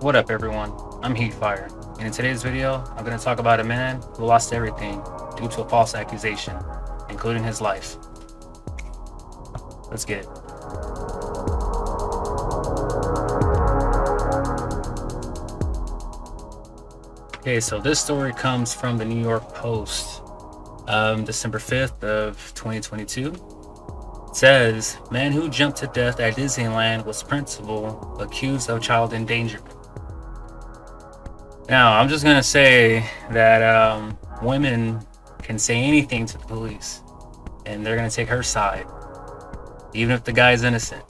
What up, everyone? I'm Heatfire, and in today's video, I'm going to talk about a man who lost everything due to a false accusation, including his life. Let's get it. Okay, so this story comes from the New York Post, December 5th of 2022. It says, man who jumped to death at Disneyland was principal accused of child endangerment. Now, I'm just going to say that women can say anything to the police, and they're going to take her side, even if the guy's innocent.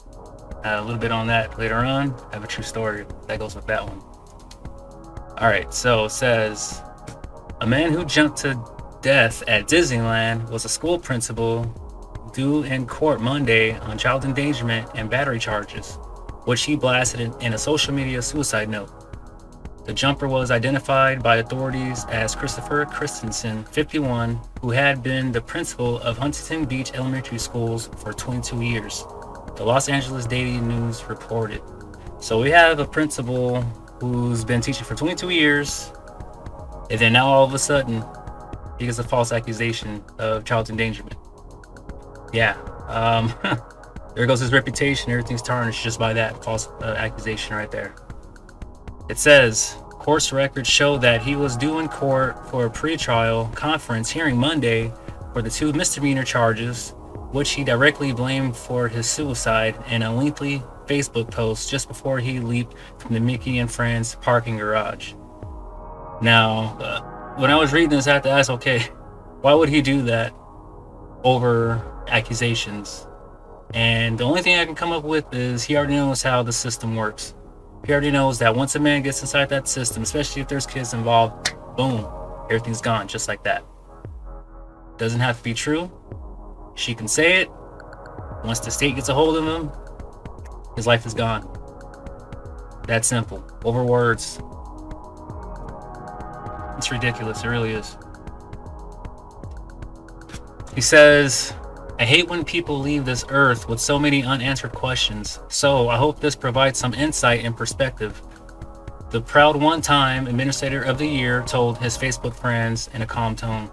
A little bit on that later on. I have a true story that goes with that one. All right, so it says, a man who jumped to death at Disneyland was a school principal due in court Monday on child endangerment and battery charges, which he blasted in a social media suicide note. The jumper was identified by authorities as Christopher Christensen, 51, who had been the principal of Huntington Beach Elementary Schools for 22 years, the Los Angeles Daily News reported. So we have a principal who's been teaching for 22 years, and then now all of a sudden, he gets a false accusation of child endangerment. Yeah, there goes his reputation. Everything's tarnished just by that false accusation right there. It says, court's records show that he was due in court for a pre-trial conference hearing Monday for the two misdemeanor charges, which he directly blamed for his suicide in a lengthy Facebook post just before he leaped from the Mickey and Friends parking garage. Now, when I was reading this, I had to ask, okay, why would he do that over accusations? And the only thing I can come up with is he already knows how the system works. He already knows that once a man gets inside that system, especially if there's kids involved, boom, everything's gone just like that. Doesn't have to be true. She can say it. Once the state gets a hold of him, his life is gone. That simple. Over words. It's ridiculous. It really is. He says, I hate when people leave this earth with so many unanswered questions. So I hope this provides some insight and perspective. The proud one-time Administrator of the Year told his Facebook friends in a calm tone.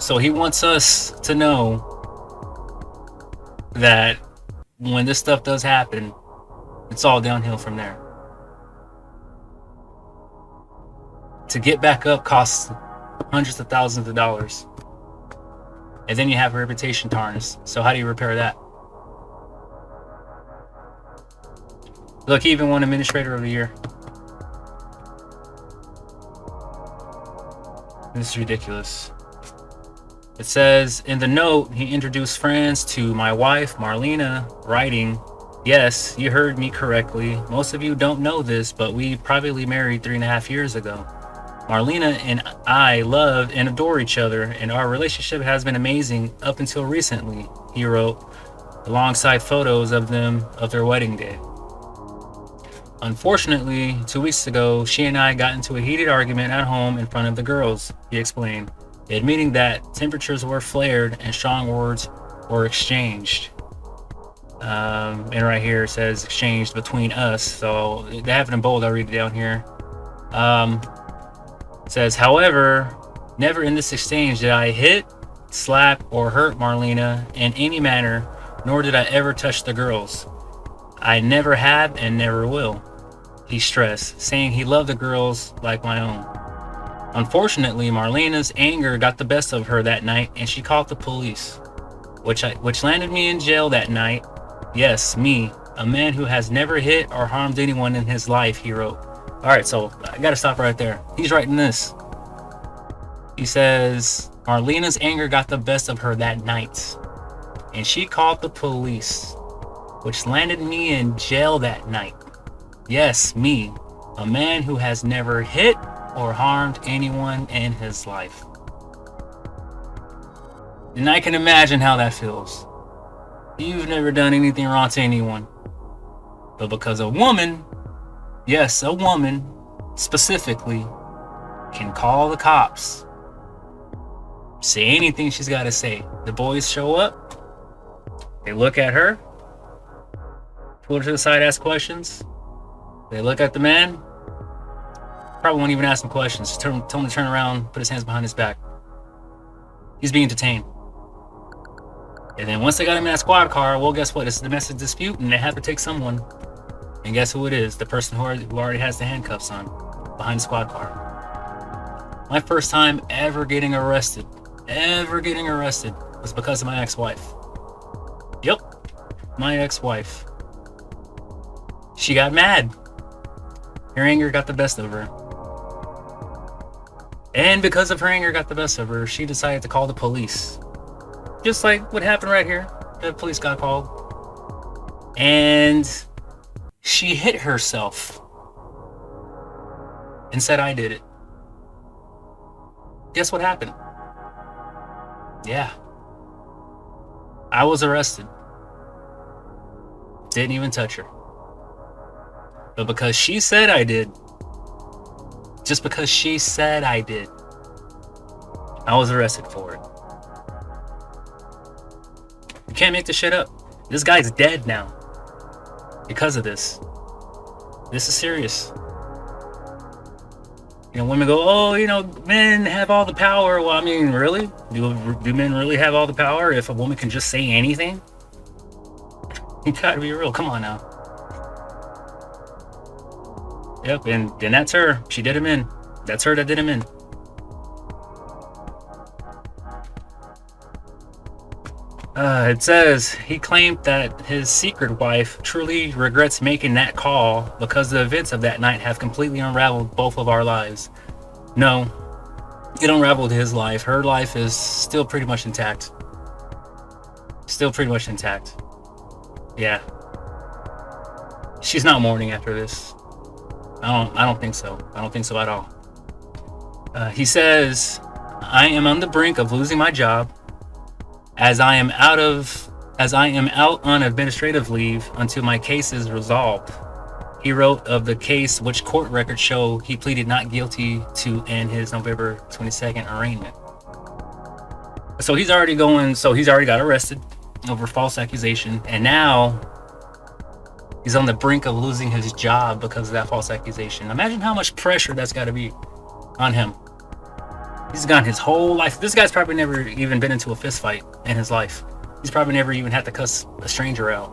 So he wants us to know that when this stuff does happen, it's all downhill from there. To get back up costs hundreds of thousands of dollars. And then you have a reputation tarnished. So how do you repair that? Look, he even won Administrator of the Year. This is ridiculous. It says, in the note, he introduced friends to my wife, Marlena, writing, yes, you heard me correctly. Most of you don't know this, but we privately married 3.5 years ago. Marlena and I love and adore each other, and our relationship has been amazing up until recently, he wrote, alongside photos of them of their wedding day. Unfortunately, 2 weeks ago, she and I got into a heated argument at home in front of the girls, he explained, admitting that temperatures were flared and strong words were exchanged. And right here it says exchanged between us, so they have it in bold. I'll read it down here. It says, however, never in this exchange did I hit, slap, or hurt Marlena in any manner, nor did I ever touch the girls. I never have and never will, he stressed, saying he loved the girls like my own. Unfortunately, Marlena's anger got the best of her that night, and she called the police, which landed me in jail that night. Yes, me, a man who has never hit or harmed anyone in his life, he wrote. All right, so I gotta stop right there. He's writing this. He says, Marlena's anger got the best of her that night, and she called the police, which landed me in jail that night. Yes, me, a man who has never hit or harmed anyone in his life. And I can imagine how that feels. You've never done anything wrong to anyone. But because a woman, yes, a woman specifically, can call the cops, say anything she's got to say. The boys show up, they look at her, pull her to the side, ask questions. They look at the man. Probably won't even ask him questions. Just tell him to turn around, put his hands behind his back. He's being detained. And then once they got him in that squad car, well, guess what? It's a domestic dispute, and they have to take someone. And guess who it is? The person who already has the handcuffs on behind the squad car. My first time ever getting arrested was because of my ex-wife. Yep, my ex-wife. She got mad. Her anger got the best of her. And because of her anger got the best of her, she decided to call the police. Just like what happened right here. The police got called. And she hit herself and said I did it. Guess what happened? Yeah. I was arrested. Didn't even touch her. But because she said I did, just because she said I did, I was arrested for it. You can't make this shit up. This guy's dead now because of this. This is serious. You know, women go, oh, you know, men have all the power. Well, I mean, really? Do men really have all the power if a woman can just say anything? You gotta be real. Come on now. Yep, and that's her. She did him in. That's her that did him in. It says he claimed that his secret wife truly regrets making that call because the events of that night have completely unraveled both of our lives. No, it unraveled his life. Her life is still pretty much intact. Still pretty much intact. Yeah. She's not mourning after this. I don't think so. I don't think so at all. He says, I am on the brink of losing my job as I am out on administrative leave until my case is resolved. He wrote of the case, which court records show he pleaded not guilty to in his November 22nd arraignment. So he's already got arrested over false accusation, and now he's on the brink of losing his job because of that false accusation. Imagine how much pressure that's got to be on him. He's gone his whole life. This guy's probably never even been into a fist fight in his life. He's probably never even had to cuss a stranger out.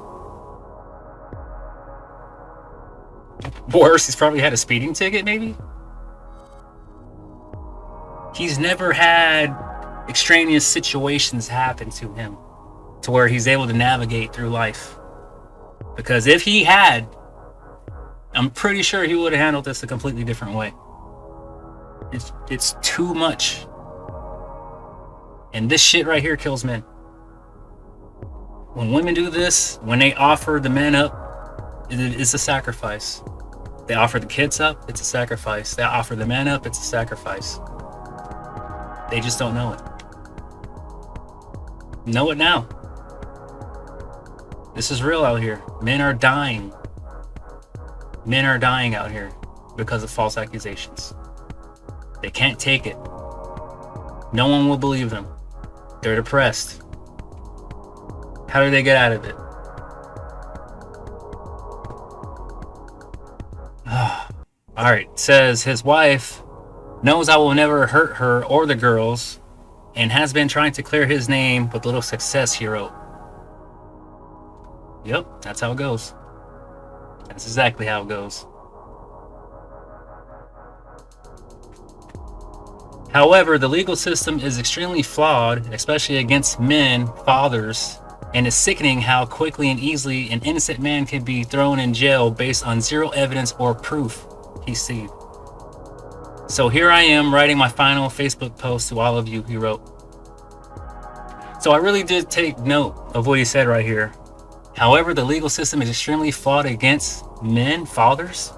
Worse, he's probably had a speeding ticket, maybe. He's never had extraneous situations happen to him to where he's able to navigate through life. Because if he had, I'm pretty sure he would have handled this a completely different way. It's too much. And this shit right here kills men. When women do this, when they offer the men up, it's a sacrifice. They offer the kids up, it's a sacrifice. They offer the men up, it's a sacrifice. They just don't know it. Know it now. This is real out here. Men are dying. Men are dying out here because of false accusations. They can't take it. No one will believe them. They're depressed. How do they get out of it? Alright, it says his wife knows I will never hurt her or the girls and has been trying to clear his name with little success, he wrote. Yep, that's how it goes. That's exactly how it goes. However, the legal system is extremely flawed, especially against men, fathers, and it's sickening how quickly and easily an innocent man can be thrown in jail based on zero evidence or proof, he said. So here I am writing my final Facebook post to all of you, he wrote. So I really did take note of what he said right here. However, the legal system is extremely flawed against men, fathers,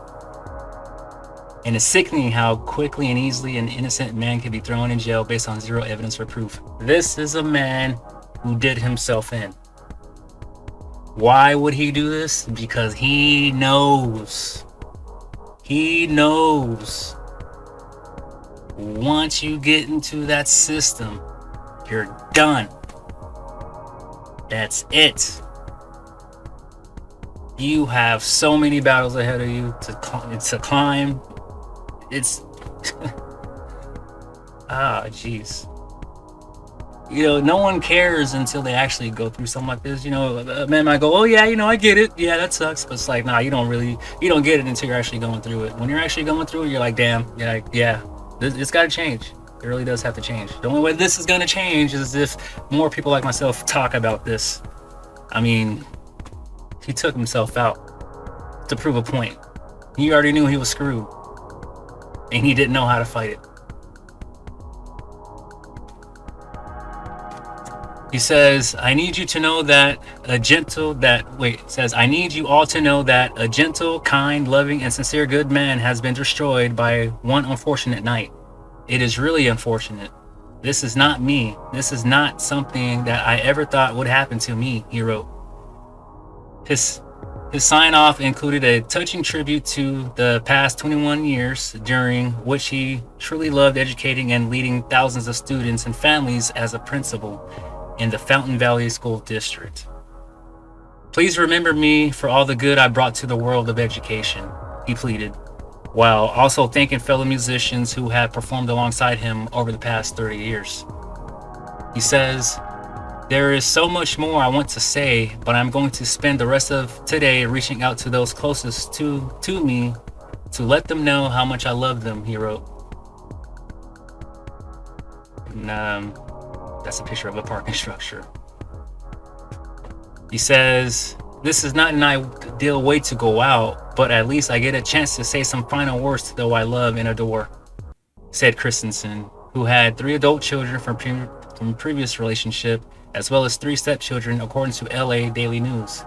and it's sickening how quickly and easily an innocent man can be thrown in jail based on zero evidence or proof. This is a man who did himself in. Why would he do this? Because he knows. He knows. Once you get into that system, you're done. That's it. You have so many battles ahead of you to climb. It's jeez. No one cares until they actually go through something like this. A man might go, "Oh yeah, I get it. Yeah, that sucks." But it's like, nah, you don't get it until you're actually going through it. When you're actually going through it, you're like, "Damn, yeah, it's got to change. It really does have to change." The only way this is gonna change is if more people like myself talk about this. I mean, he took himself out to prove a point. He already knew he was screwed, and he didn't know how to fight it. He says, I need you to know that I need you all to know that a gentle, kind, loving, and sincere good man has been destroyed by one unfortunate night. It is really unfortunate. This is not me. This is not something that I ever thought would happen to me, he wrote. His sign-off included a touching tribute to the past 21 years, during which he truly loved educating and leading thousands of students and families as a principal in the Fountain Valley School District. Please remember me for all the good I brought to the world of education, he pleaded, while also thanking fellow musicians who have performed alongside him over the past 30 years. He says, there is so much more I want to say, but I'm going to spend the rest of today reaching out to those closest to me to let them know how much I love them, he wrote. And, that's a picture of a parking structure. He says, this is not an ideal way to go out, but at least I get a chance to say some final words to those I love and adore, said Christensen, who had 3 adult children from previous relationship, as well as 3 stepchildren, according to LA Daily News.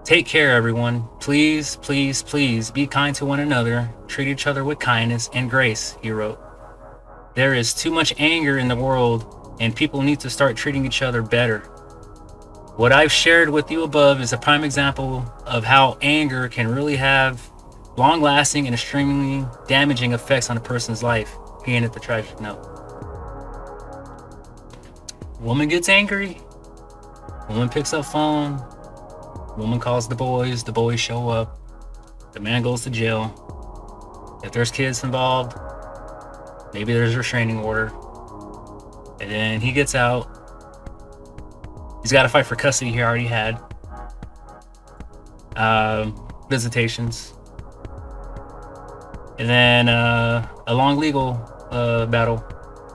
Take care, everyone. Please, please, please be kind to one another. Treat each other with kindness and grace, he wrote. There is too much anger in the world, and people need to start treating each other better. What I've shared with you above is a prime example of how anger can really have long-lasting and extremely damaging effects on a person's life, he ended the tragic note. Woman gets angry, woman picks up phone, woman calls the boys show up, the man goes to jail. If there's kids involved, maybe there's a restraining order. And then he gets out. He's got to fight for custody he already had. Visitations. And then a long legal battle.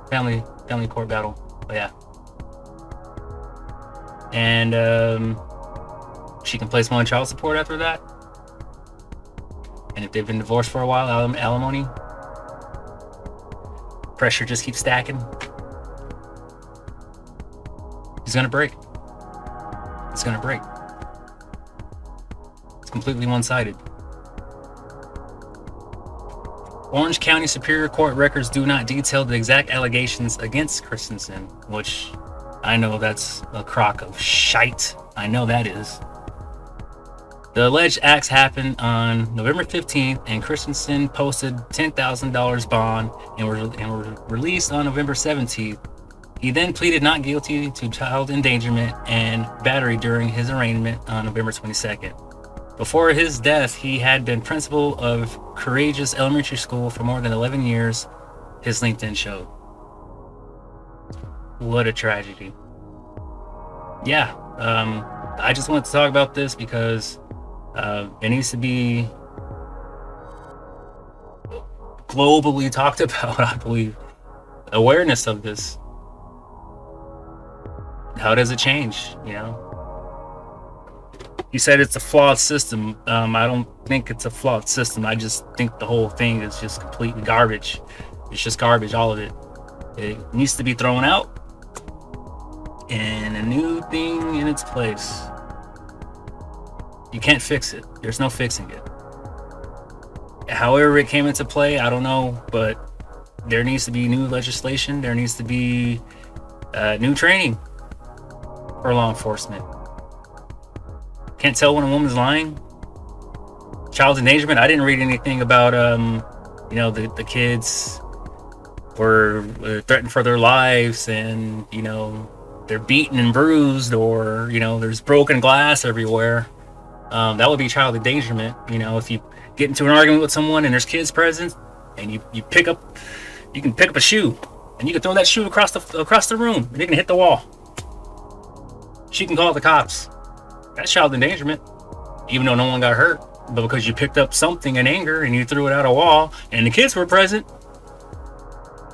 Family court battle. But yeah. And she can place him on child support after that. And if they've been divorced for a while, alimony. Pressure just keeps stacking. He's gonna break. It's gonna break. It's completely one-sided. Orange County Superior Court records do not detail the exact allegations against Christensen, which I know that's a crock of shite. I know that is. The alleged acts happened on November 15th, and Christensen posted $10,000 bond and were released on November 17th. He then pleaded not guilty to child endangerment and battery during his arraignment on November 22nd. Before his death, he had been principal of Courageous Elementary School for more than 11 years, his LinkedIn showed. What a tragedy. Yeah, I just wanted to talk about this because it needs to be globally talked about, I believe. Awareness of this. How does it change, He said it's a flawed system. I don't think it's a flawed system. I just think the whole thing is just complete garbage. It's just garbage, all of it. It needs to be thrown out and a new thing in its place. You can't fix it. There's no fixing it. However it came into play, I don't know, but there needs to be new legislation. There needs to be new training for law enforcement. Can't tell when a woman's lying. Child endangerment. I didn't read anything about the kids were threatened for their lives, and they're beaten and bruised, or there's broken glass everywhere. That would be child endangerment. You know, if you get into an argument with someone and there's kids present, and you can pick up a shoe, and you can throw that shoe across the room, and it can hit the wall. She can call the cops. That's child endangerment, even though no one got hurt. But because you picked up something in anger and you threw it at a wall, and the kids were present,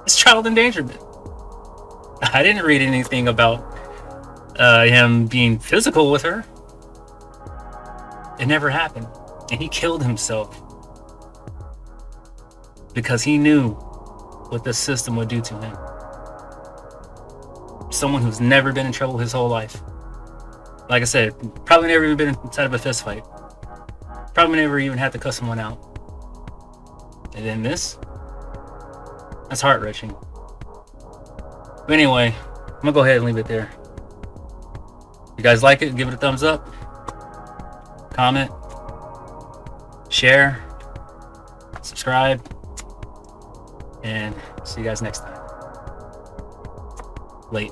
it's child endangerment. I didn't read anything about him being physical with her. It never happened. And he killed himself because he knew what this system would do to him. Someone who's never been in trouble his whole life. Like I said, probably never even been inside of a fist fight. Probably never even had to cuss someone out. And then this? That's heart-wrenching. But anyway, I'm gonna go ahead and leave it there. If you guys like it, give it a thumbs up. Comment. Share. Subscribe. And see you guys next time. Late.